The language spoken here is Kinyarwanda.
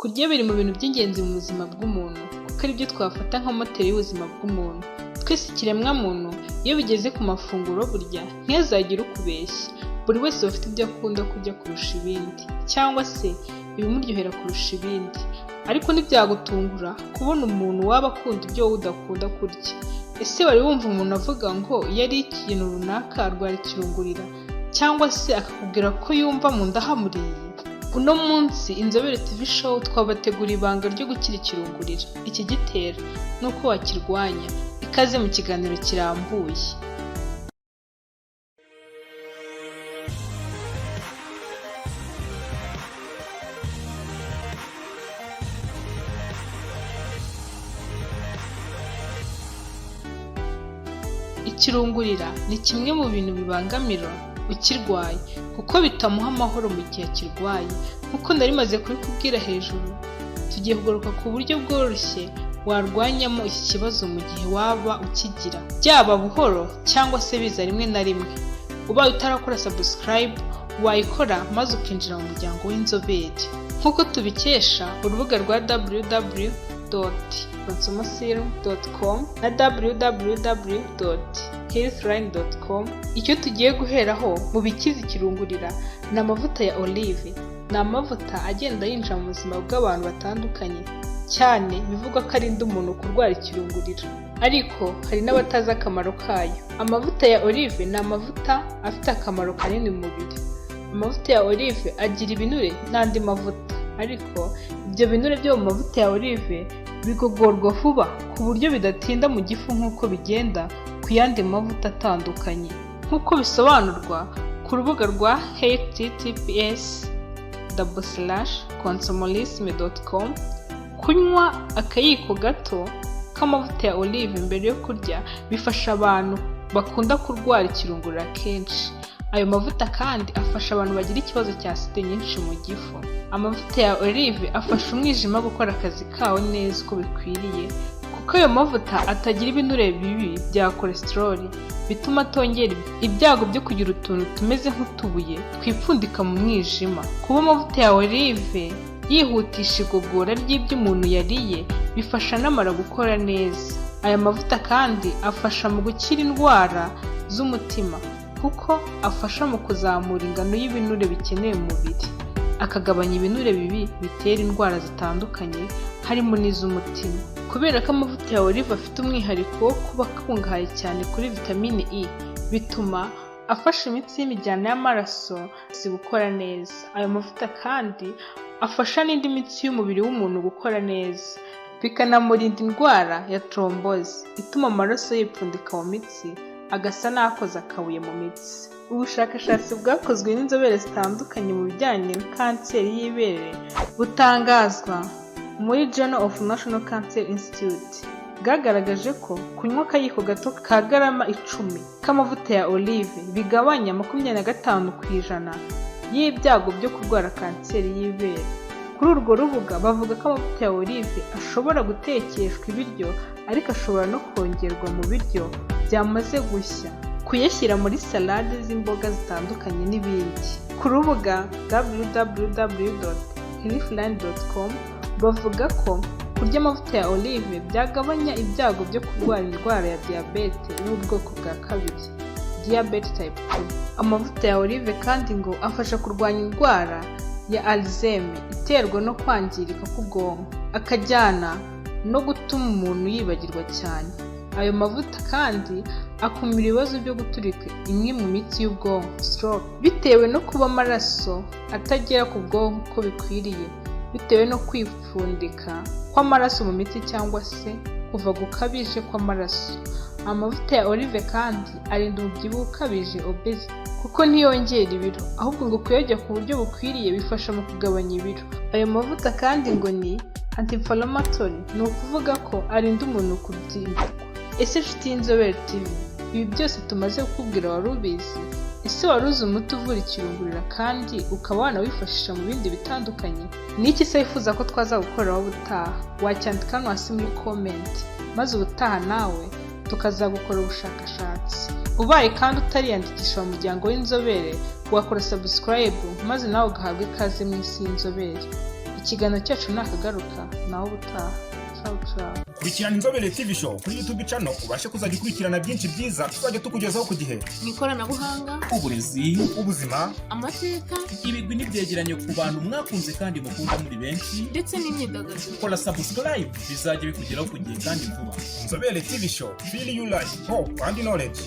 Kurya biri mu bintu by'ingenzi mu buzima bw'umuntu kuko ari byo twafata nka moteri y'ubuzima bw'umuntu. Twese ikiremwamuntu iyo bigeze ku mafunguro burya ntihazagire ukubeshya. Buri wese aba afite ibyo akunda kurya kurusha ibindi cyangwa se ibimuryohera kurusha ibindi. Ariko ntibyagutungura kubona umuntu waba akunda ibyo wowe udakunda kurya. Ese wari wumva umuntu avuga ngo iyo ari ikintu runaka arwara ikirungurira cyangwa se akakubwira ko yumva mu nda hamuriye? Uno munsi Inzobere TV Show twabategura ibanga ryo gukira ikirungurira, ikigitera n'uko wakirwanya. Ikaze mu kiganiro kirambuye. Ikirungurira ni kimwe mu bintu bibangamira ukirwaye kuko bitamuha amahoro mu gihe akirwaye. Nk'uko nari maze kubikubwira hejuru, tugiye kugaruka ku buryo bworoshye warwanyamo iki kibazo mu gihe waba ukigira, byaba buhoro cyangwa se biza rimwe na rimwe. Ubaye utarakora subscribe wayikora maze ukinjira mu muryango w'inzobere. Nk'uko tubikesha urubuga rwa www.consumoserum.com na www.healthline.com. Icyo tugiye guheraho mu bikiza ikirungurira ni amavuta ya olive. Ni amavuta agenda yinjira mu buzima bw'abantu batandukanye, cyane bivugwa ko arinda umuntu kurwara ikirungurira, ariko hari n'abatazi akamaro kayo. Amavuta ya olive ni amavuta afite akamaro kanini mu mubiri. Amavuta ya olive agira ibinure n'andi mavuta, ariko ibyo binure byo mu mavuta ya olive bigogorwa vuba ku buryo bidatinda mu gifu nk'uko bigenda ku yandi mavuta atandukanye. Nk'uko bisobanurwa ku rubuga rwa https://consumolisme.com, kunywa akayiko gato k'amavuta ya olive mbere yo kurya bifasha abantu bakunda kurwara ikirungurira kenshi. Ayo mavuta kandi afasha abantu bagira ikibazo cya acide nyinshi mu gifu. Amavuta ya olive afasha umwijima gukora akazi kawo neza uko bikwiriye, kuko ayo mavuta atagira ibinure bibi bya cholesterol bituma atongera ibyago byo kugira utuntu tumeze nk'utubuye twipfundika mu mwijima. Kuba amavuta ya olive yihutisha igogora ry'ibyo umuntu yariye bifasha n'amara gukora neza. Aya mavuta kandi afasha mu gukira indwara z'umutima kuko afasha mu kuzamura ingano y'ibinure bikenewe mu mubiri, akagabanya ibinure bibi bitera indwara zitandukanye harimo n'iz'umutima. Kubera ko amavuta ya olive afite umwihariko wo kuba akungahaye cyane kuri vitamine E, bituma afasha imitsi y'imijyana y'amaraso gukora neza. Ayo mavuta kandi afasha n'indi mitsi y'umubiri w'umuntu gukora neza, bikanamurinda indwara ya thrombose ituma amaraso yipfundika mu mitsi agasa n'akoze akabuye mu mitsi. Ubushakashatsi bwakozwe n'inzobere zitandukanye mu bijyanye na kanseri y'ibere butangazwa muri Journal of National Cancer Institute bwagaragaje ko kunywa akayiko gato ka garama 10 k'amavuta ya olive bigabanya 25% y'ibyago byo kurwara kanseri y'ibere. Kuri urwo rubuga bavuga ko amavuta ya olive ashobora gutekeshwa ibiryo, ariko ashobora no kongerwa mu biryo byamaze gushya, kuyashyira muri salade z'imboga zitandukanye n'ibindi. Ku rubuga www.healthline.com bavuga ko kurya amavuta ya olive byagabanya ibyago byo kurwara indwara ya diyabete y'ubwoko bwa 2, diabetes type 2. Amavuta ya olive kandi ngo afasha kurwanya indwara ya Alzheimer iterwa no kwangirika k'ubwonko, akajyana no gutuma umuntu yibagirwa cyane. Ayo mavuta kandi akumira ibibazo byo guturika imwe mu mitsi y'ubwonko, stroke, bitewe no kuba amaraso atagera ku bwonko uko bikwiriye, bitewe no kwipfundika kw'amaraso mu mitsi cyangwa se kuva gukabije kw'amaraso. Amavuta ya olive kandi arinda umubyibuho ukabije, obesity, kuko ntiyongera ibiro, ahubwo ngo kuyarya ku buryo bukwiriye bifasha mu kugabanya ibiro. Ayo mavuta kandi ngo ni anti-inflammatory, ni ukuvuga ko arinda umuntu kubyimba. Ese nshuti y'Inzobere TV, ibi byose tumaze kukubwira wari ubizi? Ese wari uzi umuti uvura ikirungurira kandi ukaba wanawifashisha mu bindi bitandukanye? Ni iki se wifuza ko twazagukoreraho ubutaha? Wacyandika hano hasi muri comment, maze ubutaha nawe tukazagukora ubushakashatsi. Ubaye kandi utariyandikisha mu muryango w'inzobere, wakora subscribe maze nawe ugahabwa ikaze mu isi y'inzobere. ikiganiro cyacu nakagaruka nawe ubutaha. Ciao. Kurikirana Inzobere TV show kuri YouTube channel ubashe kuzajya ukurikirana byinshi byiza tuzajya tukugezaho ku gihe. Mu ikoranabuhanga, Uburezi, ubuzima, amateka, ibigwi n'ibyegeranyo ku bantu mwakunze kandi mukunda muri benshi, ndetse n'imyidagaduro. kora subscribe bizajya bikugeraho ku gihe kandi vuba. Inzobere TV show, feel you life, hope and knowledge.